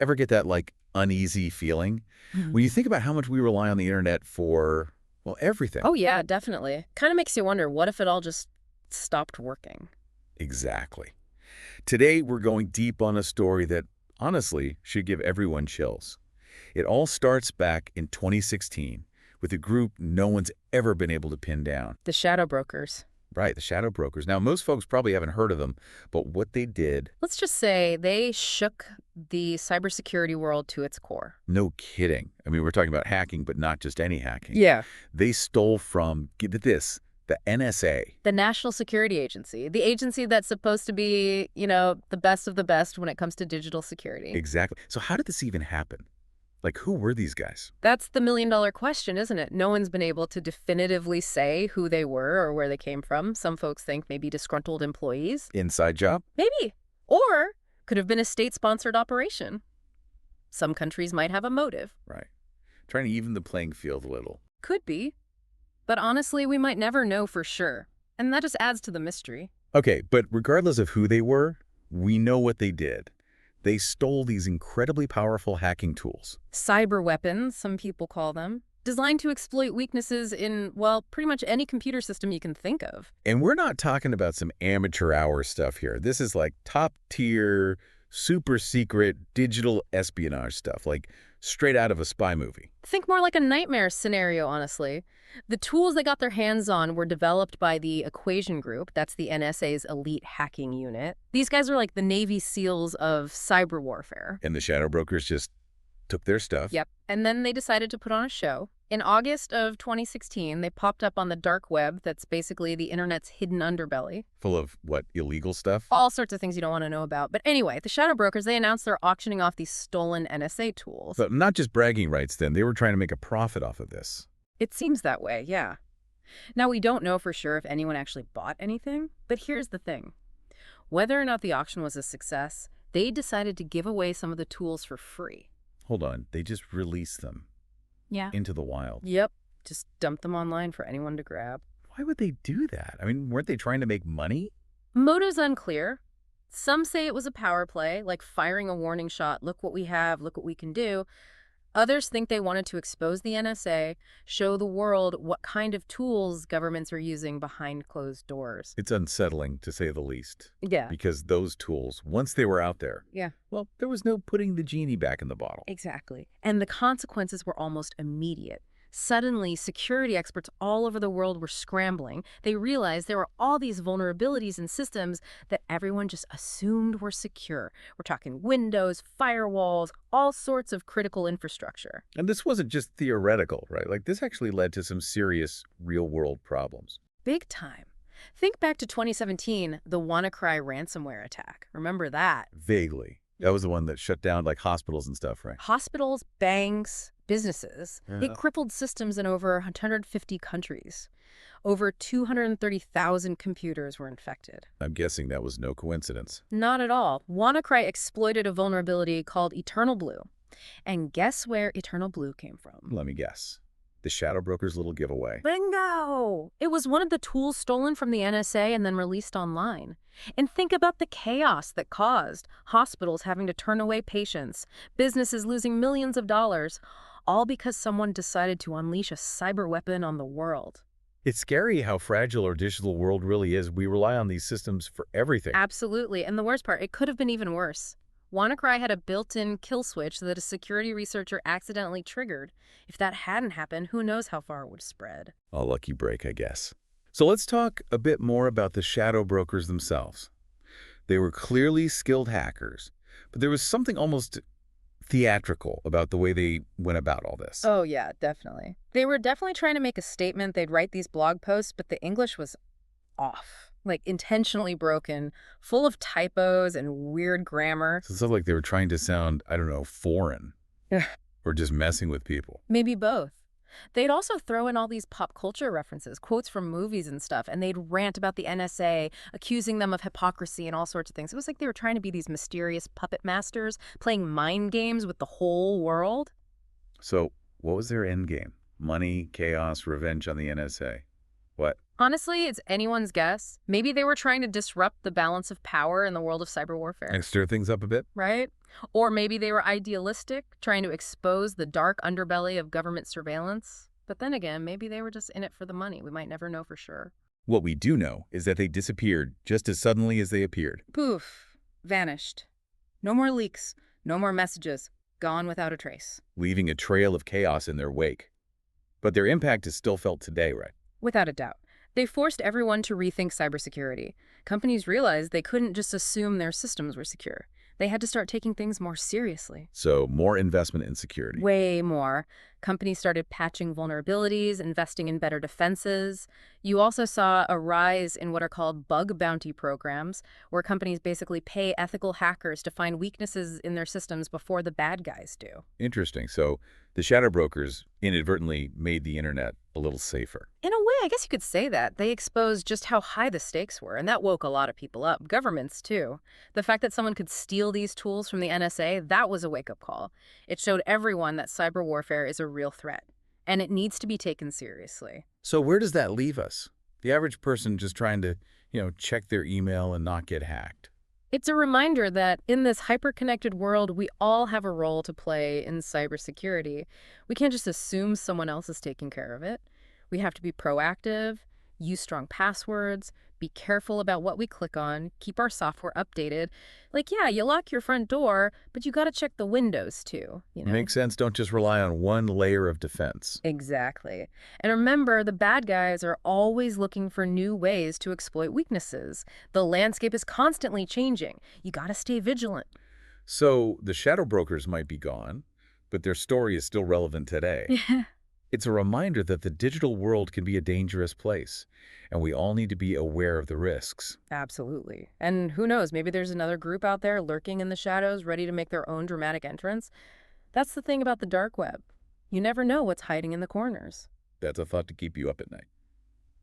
Ever get that, like, uneasy feeling? Mhm. When you think about how much we rely on the internet for, well, everything. Oh, yeah, definitely. Kind of makes you wonder, what if it all just stopped working? Exactly. Today, we're going deep on a story that, honestly, should give everyone chills. It all starts back in 2016 with a group no one's ever been able to pin down. The shadow brokers. Right, the Shadow Brokers. Now, most folks probably haven't heard of them, but what they did, Let's just say they shook the cybersecurity world to its core. no kidding. I mean, we're talking about hacking, but not just any hacking. Yeah. They stole from, get this, the NSA. The National Security Agency, the agency that's supposed to be, the best of the best when it comes to digital security. Exactly. So how did this even happen? Like, who were these guys? That's the million-dollar question, isn't it? No one's been able to definitively say who they were or where they came from. Some folks think maybe disgruntled employees. Inside job? Maybe. Or could have been a state-sponsored operation. Some countries might have a motive. Right. Trying to even the playing field a little. Could be. But honestly, we might never know for sure. And that just adds to the mystery. Okay, but regardless of who they were, we know what they did. They stole these incredibly powerful hacking tools. Cyberweapons, some people call them, designed to exploit weaknesses in, well, pretty much any computer system you can think of. And we're not talking about some amateur hour stuff here. This is like top tier, super secret digital espionage stuff, like straight out of a spy movie. Think more like a nightmare scenario, honestly. The tools they got their hands on were developed by the Equation Group. That's the NSA's elite hacking unit. These guys are like the Navy SEALs of cyber warfare. And the Shadow Brokers just took their stuff. Yep. And then they decided to put on a show. In August of 2016, they popped up on the dark web. That's basically the internet's hidden underbelly. Full of, what, illegal stuff? All sorts of things you don't want to know about. But anyway, the shadow brokers, they announced they're auctioning off these stolen NSA tools. But not just bragging rights then. They were trying to make a profit off of this. It seems that way, yeah. Now, we don't know for sure if anyone actually bought anything, but here's the thing. Whether or not the auction was a success, they decided to give away some of the tools for free. Hold on. They just released them Yeah. into the wild. Yep. Just dump them online for anyone to grab. Why would they do that? I mean, weren't they trying to make money? Motive's unclear. Some say it was a power play, like firing a warning shot, look what we have, look what we can do. Others think they wanted to expose the NSA, show the world what kind of tools governments are using behind closed doors. It's unsettling, to say the least. Yeah. Because those tools, once they were out there, Yeah. well, there was no putting the genie back in the bottle. Exactly. And the consequences were almost immediate. Suddenly, security experts all over the world were scrambling. They realized there were all these vulnerabilities in systems that everyone just assumed were secure. We're talking Windows, firewalls, all sorts of critical infrastructure. And this wasn't just theoretical, right? Like, this actually led to some serious real-world problems. Big time. Think back to 2017, the WannaCry ransomware attack. Remember that? Vaguely. That was the one that shut down, like, hospitals and stuff, right? Hospitals, banks, businesses. Yeah. It crippled systems in over 150 countries. Over 230,000 computers were infected. I'm guessing that was no coincidence. Not at all. WannaCry exploited a vulnerability called Eternal Blue. And guess where Eternal Blue came from? Let me guess. The Shadow Broker's little giveaway. Bingo! It was one of the tools stolen from the NSA and then released online. And think about the chaos that caused. Hospitals having to turn away patients, businesses losing millions of dollars, all because someone decided to unleash a cyber weapon on the world. It's scary how fragile our digital world really is. We rely on these systems for everything. Absolutely. And the worst part, it could have been even worse. WannaCry had a built-in kill switch that a security researcher accidentally triggered. If that hadn't happened, who knows how far it would spread. A lucky break, I guess. So let's talk a bit more about the Shadow Brokers themselves. They were clearly skilled hackers, but there was something almost theatrical about the way they went about all this. Oh, yeah, definitely. They were definitely trying to make a statement. They'd write these blog posts, but the English was off. Like, intentionally broken, full of typos and weird grammar. So it sounds like they were trying to sound, I don't know, foreign. Or just messing with people. Maybe both. They'd also throw in all these pop culture references, quotes from movies and stuff, and they'd rant about the NSA, accusing them of hypocrisy and all sorts of things. It was like they were trying to be these mysterious puppet masters, playing mind games with the whole world. So what was their end game? Money, chaos, revenge on the NSA? What? Honestly, it's anyone's guess. Maybe they were trying to disrupt the balance of power in the world of cyber warfare, And stir things up a bit? right? Or maybe they were idealistic, trying to expose the dark underbelly of government surveillance. But then again, maybe they were just in it for the money. We might never know for sure. What we do know is that they disappeared just as suddenly as they appeared. Poof. Vanished. No more leaks. No more messages. Gone without a trace. Leaving a trail of chaos in their wake. But their impact is still felt today, right? Without a doubt. They forced everyone to rethink cybersecurity. Companies realized they couldn't just assume their systems were secure. They had to start taking things more seriously. So more investment in security. Way more. Companies started patching vulnerabilities, investing in better defenses. You also saw a rise in what are called bug bounty programs, where companies basically pay ethical hackers to find weaknesses in their systems before the bad guys do. Interesting. So the shadow brokers inadvertently made the internet a little safer. In a way, I guess you could say that. They exposed just how high the stakes were, and that woke a lot of people up, governments too. The fact that someone could steal these tools from the NSA, that was a wake-up call. It showed everyone that cyber warfare is a real threat, and it needs to be taken seriously. So where does that leave us? The average person just trying to, check their email and not get hacked. It's a reminder that in this hyper-connected world, we all have a role to play in cybersecurity. We can't just assume someone else is taking care of it. We have to be proactive, use strong passwords, be careful about what we click on, keep our software updated. Like, yeah, you lock your front door, but you got to check the windows too, Makes sense. Don't just rely on one layer of defense. Exactly. And remember, the bad guys are always looking for new ways to exploit weaknesses. The landscape is constantly changing. You got to stay vigilant. So the shadow brokers might be gone, but their story is still relevant today. It's a reminder that the digital world can be a dangerous place, and we all need to be aware of the risks. Absolutely. And who knows, maybe there's another group out there lurking in the shadows, ready to make their own dramatic entrance. That's the thing about the dark web. You never know what's hiding in the corners. That's a thought to keep you up at night.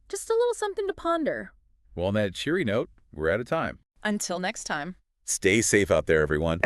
Just a little something to ponder. Well, on that cheery note, we're out of time. Until next time. Stay safe out there, everyone.